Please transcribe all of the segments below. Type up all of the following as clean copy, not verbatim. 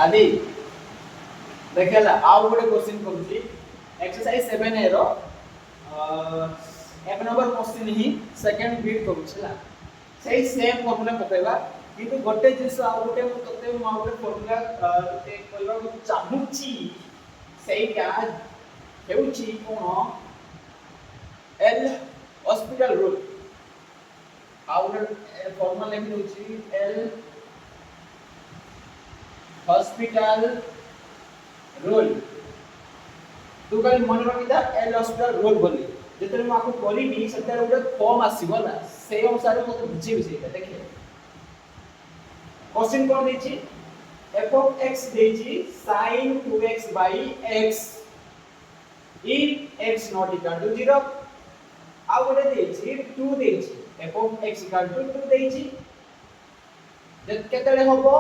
आदि देखला आउ गोटे क्वेश्चन करूची एक्सरसाइज 7a रो एक नंबर क्वेश्चन ही सेकंड बीट करूछला सही सेम फॉर्मूला पकेबा किंतु गोटे जिंस आउ गोटे मु तते मु आउ गोटे फॉर्मूला तते कहबा को चाहूची सेईटा हेउची कोन एल हॉस्पिटल रूल आउ गोटे फॉर्मूला लिखि दोची एल हॉस्पिटल रूल तू कल मन रखिता एल हॉस्पिटल रूल बोली जेतरे म आपको बोलिनी सेतरे गोटे फॉर्म आसीबो ना से अनुसार मते बुझिबि सेटा देखिए क्वेश्चन कोन देछि f of x देछि sin 2x by x if x not equal to 0 आ गोटे देछि 2 देछि f of x equal to 2 देछि जे केतले होबो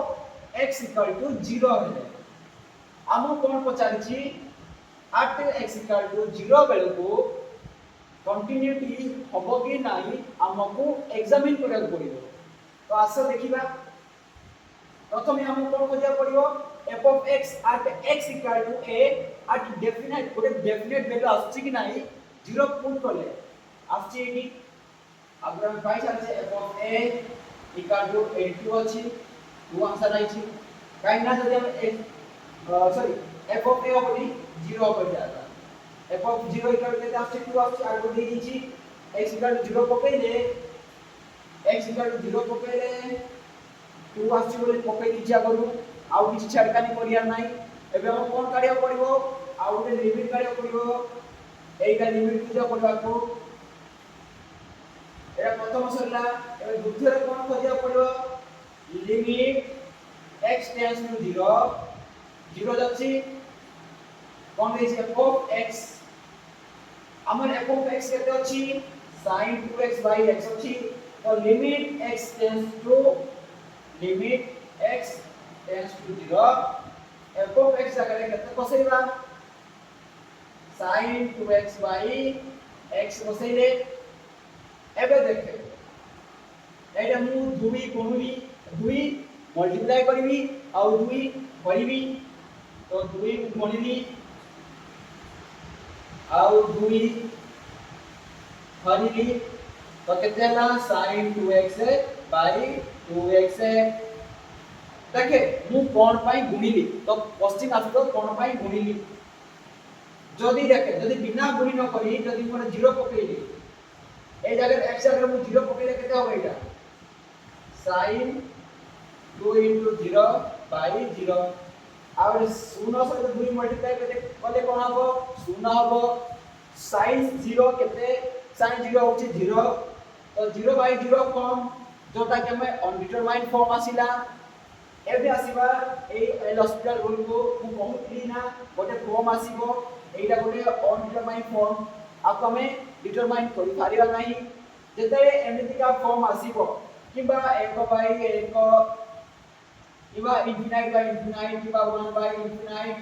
x equal to 0 हेले आमो कोन पचारिछि at x equal to 0 बेले को कंटिन्यूटी होबो कि नाही हमकु एग्जामिन करक पड़िबो तो आसे देखिबा प्रथमे हम कोन खोजिया पड़िबो f of x at x equal to a at definite गोटे डेफिनेट वैल्यू आछि कि नाही 0 पुट करले आछि एटी अब हम पाई चालছে f of a equal to 82 अछि वो आंसर आइछि काई ना जदि हम सॉरी f of a होबनी 0 पर जाता f of 0 इक्वल केते आछि 2 आछि आगो दे दिछि x इक्वल 0 पकेले x इक्वल 0 पकेले 2 आछि बोले पकेइ दिछि आगरु आउ किछि छाडकानी करिया नाही एबे हम कोन काढिया पड़िबो आउ के लिमिट काढिया पड़िबो एइका लिमिट पूजा पड़बा को एरा प्रथम सरला एबे द्वितीय रे कोन खोजिया पड़िबो लिमिट x टेंड्स टू 0 0 जाछि कोन देछि f of x हमर f of x केते अछि sin 2x by x अछि तो limit x tends to limit x tends to 0 f of x जगह केते बसैबा sin 2x by x बसैले एबे देखे एटा मु 2 कोनली 2 मल्टीप्लाई करबी और 2 भरिबी तो 2 गुणिली और 2 भरिली तो केते हला sin 2x by 2x देखे मु कोन पाई गुणिली तो क्वेश्चन आसतो कोन पाई गुणिली जदी देखे जदी बिना गुणी न करी जदी मोर 0 पकेइली ए जगह x जगह मु 0 पकेइले केते होबे एटा sin 2 into 0 by 0 और 0 से 2 मल्टीप्लाई करते कले कोन हबो 0 हबो sin 0 केते sin 0 होची 0 तो 0 by 0 फॉर्म जोटा के हमें अनडिटरमाइंड फॉर्म आसीला एबे आसीबा ए एल हॉस्पिटल रूल को मु कहूतली ना गोटे फॉर्म आसीबो एटा गोटे अनडिटरमाइंड फॉर्म आप हमें डिटरमाइन करि पारिबा नाही जेते एमिति का फॉर्म आसीबो किबा 1 by 1 किबा इनफिनाइट बाय इनफिनाइट किबा 1 बाय इनफिनाइट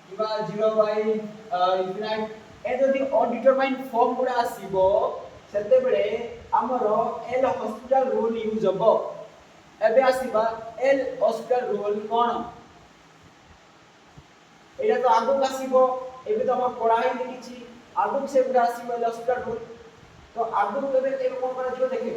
किबा 0 बाय इनफिनाइट ए जदि अनडिटरमाइंड फॉर्म गुडा आसीबो सेते बेले हमरो एल हॉस्पिटल रूल यूज हबो एबे आसीबा एल हॉस्पिटल रूल कोन एटा तो आगो आसीबो एबे तो हम पढ़ाई लिखिछि आगो से गुडा आसीबो एल हॉस्पिटल रूल तो आगो एबे कोन करा जियो देखे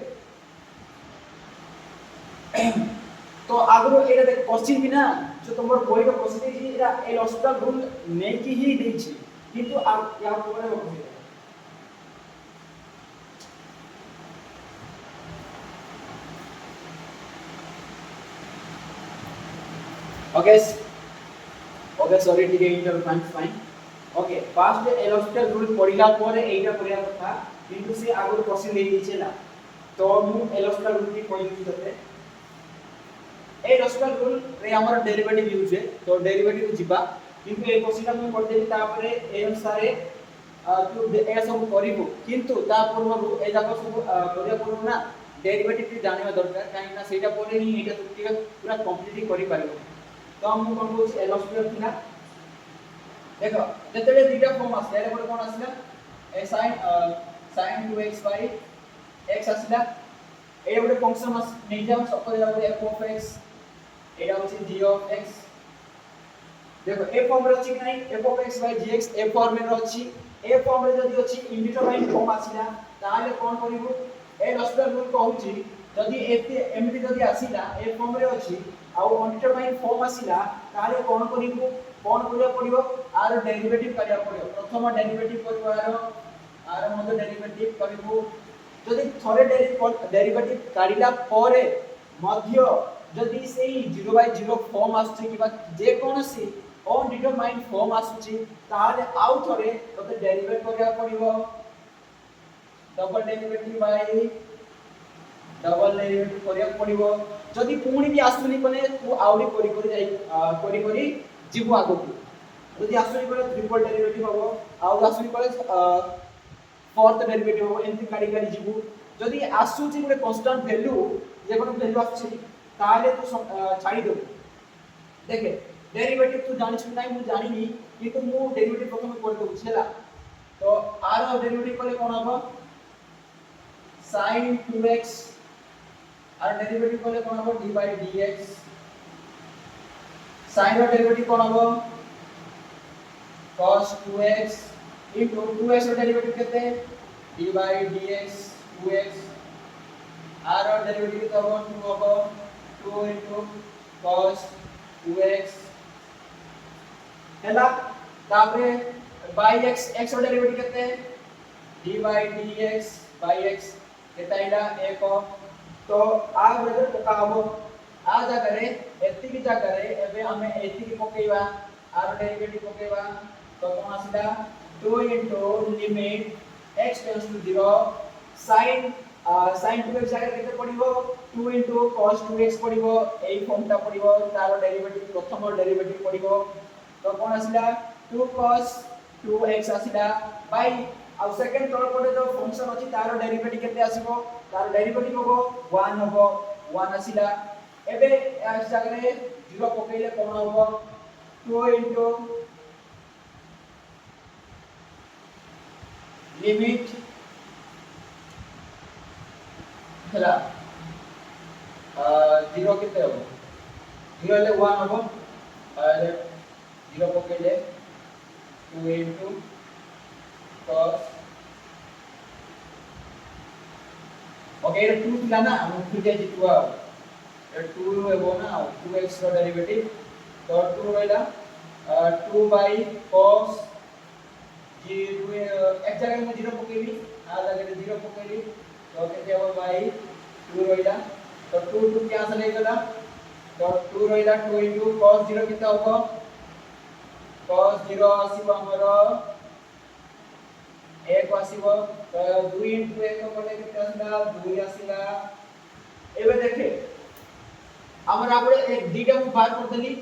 तो आगरो एटा देख क्वेश्चन बिना जो तमर बोई का क्वेश्चन है एटा एल हॉस्पिटल रूल नै की ही देछि किंतु आप या ऊपर होबे ओके ओके सॉरी ठीक है inter fine okay first L hospital rule पढिला परे एटा पढिया कथा किंतु से आगरो क्वेश्चन दे दिछे ना तो मु एल हॉस्पिटल रूल की पढि दिते ए हॉस्पिटल रूल रे हमर डेरिवेटिव यूज है तो डेरिवेटिव जिबा किंतु ए क्वेश्चन हम पढि देबी तापरे ए अनुसार तू ए सब करिबो किंतु ता पूर्वरु ए जाको सब करिया पड़ो ना डेरिवेटिव भी जानिबा दरकार काहे ना सेटा परे ही एटा तू पूरा कंप्लीटली करि पारिबो तो हम कोन कहू एल हॉस्पिटल थिला देखो जेतेले दुटा फॉर्म आसे एरे कोन आसिला ए sin 2x by x आसिला ए गोटे फंक्शन नै जाम सको एटा f of x एटा होची g of x देखो ए फॉर्म रे अछि कि नाही f(x/gx) ए फॉर्म रे अछि ए फॉर्म रे जदी अछि इंडिटरमाइन फॉर्म आसीला ताले कोन करिवु ए लॉस्टर रूल कहूची जदी एमटी जदी आसीला ए फॉर्म रे अछि आ अनडिटरमाइन फॉर्म आसीला ताले कोन करिवु कोन करिया पड़िबो आर डेरिवेटिव करिया पड़िबो प्रथम डेरिवेटिव करबो आर मध्य डेरिवेटिव करिवु जदी थरे डेरिवेटिव काढिला परे मध्य जदी सेही 0/0 फॉर्म आछी किबा जे कोनसी अनडिटरमाइंड फॉर्म आछी ताले आउ थरे तते डेरिवेट करिया पड़िबो double derivative by double derivative करिया पड़िबो जदी पुणी भी आसुनी कोने तू आउडी करी करी जीवो आगो जदी आसुनी कोने ट्रिपल डेरिवेटिव हबो आउ आसुनी कोने फोर्थ डेरिवेटिव हबो एंती काडी काडी जीवो जदी आसुची गोटे कांस्टेंट वैल्यू जे कोन वैल्यू आछी ताले तू छाडी दो देखे डेरिवेटिव तू जानि छु नाही मु जानिनी किंतु मु डेरिवेटिव प्रथम कर दउ छला तो आर डेरिवेटिव कोले कोन हबो sin 2x आर डेरिवेटिव कोले कोन हबो d/dx sin रो डेरिवेटिव कोन हबो cos 2x into 2x रो डेरिवेटिव केते d/dx 2x are row derivative तो हबो 2 हबो 2 into cos 2x हैला तापरे by x x रो डेरिवेटिव केते d/dx by x केताइला 1 तो आ ब्रदर पका हबो आ जागरे एति की जागरे एबे हमें एति की पकेइबा आर डेरिवेटिव पकेइबा तो कोन आसीला 2 into limit x tends to 0 sin sin 2x जागरे केते पडिबो 2 into cos 2x पडिबो एई फॉर्मटा पडिबो तारो डेरिवेटिव प्रथम डेरिवेटिव पडिबो तो कोन आसीला 2 cos 2x आसीला बाय आ सेकंड तळ पटे जो फंक्शन अछि तारो डेरिवेटिव केते आसीबो तारो डेरिवेटिव होबो 1 आसीला एबे x जागरे 0 पकेइले कोन होबो 2 into लिमिट हला 0 केते होबो 0 ले 1 होबो और 0 पकेइले 2 into cos ओके ये 2 थिला ना हम फिर जे 2 ये 2 हेबो ना 2x रो डेरिवेटिव तो 2 रहला 2 by cos 0 x जगह में 0 पकेबी आ जगह 0 पकेबी तो केते हो by 2 रहला तो 2 2 कैंसिल हो गला तो 2 रहला 2 into cos 0 केते होबो cos 0 आसीबो हमरो 1 आसीबो 2 into 1 कोले केते आसीला 2 आसीला एबे देखे हमरा आपरे एक दीटा को बाहर कर देली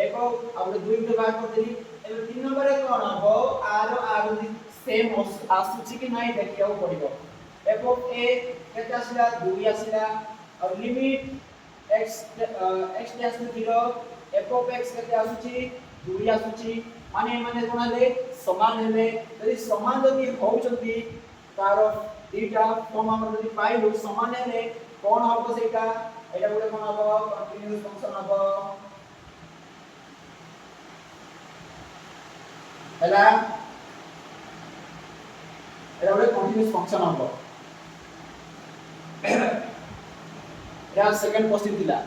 एक आपरे 2 into बाहर कर देली एबे 3 नंबर रे कोन हबो आर सेम आसुची कि नाही देखियाउ पड़िबो f of a केते आसीला 2 आसीला और limit x tends to 0 f of x केते आसुची 2 आसुची माने कोन ले समान हेले यदि समान जदि होउचंती तारो दीटा फॉर्म हमर जदि पाइलु समान हेले कोन हबो सेटा एटा गुडे कोन हबो कंटीन्यूअस फंक्शन हबो हला एटा गुडे कंटीन्यूअस फंक्शन हबो एटा सेकंड क्वेश्चन थिला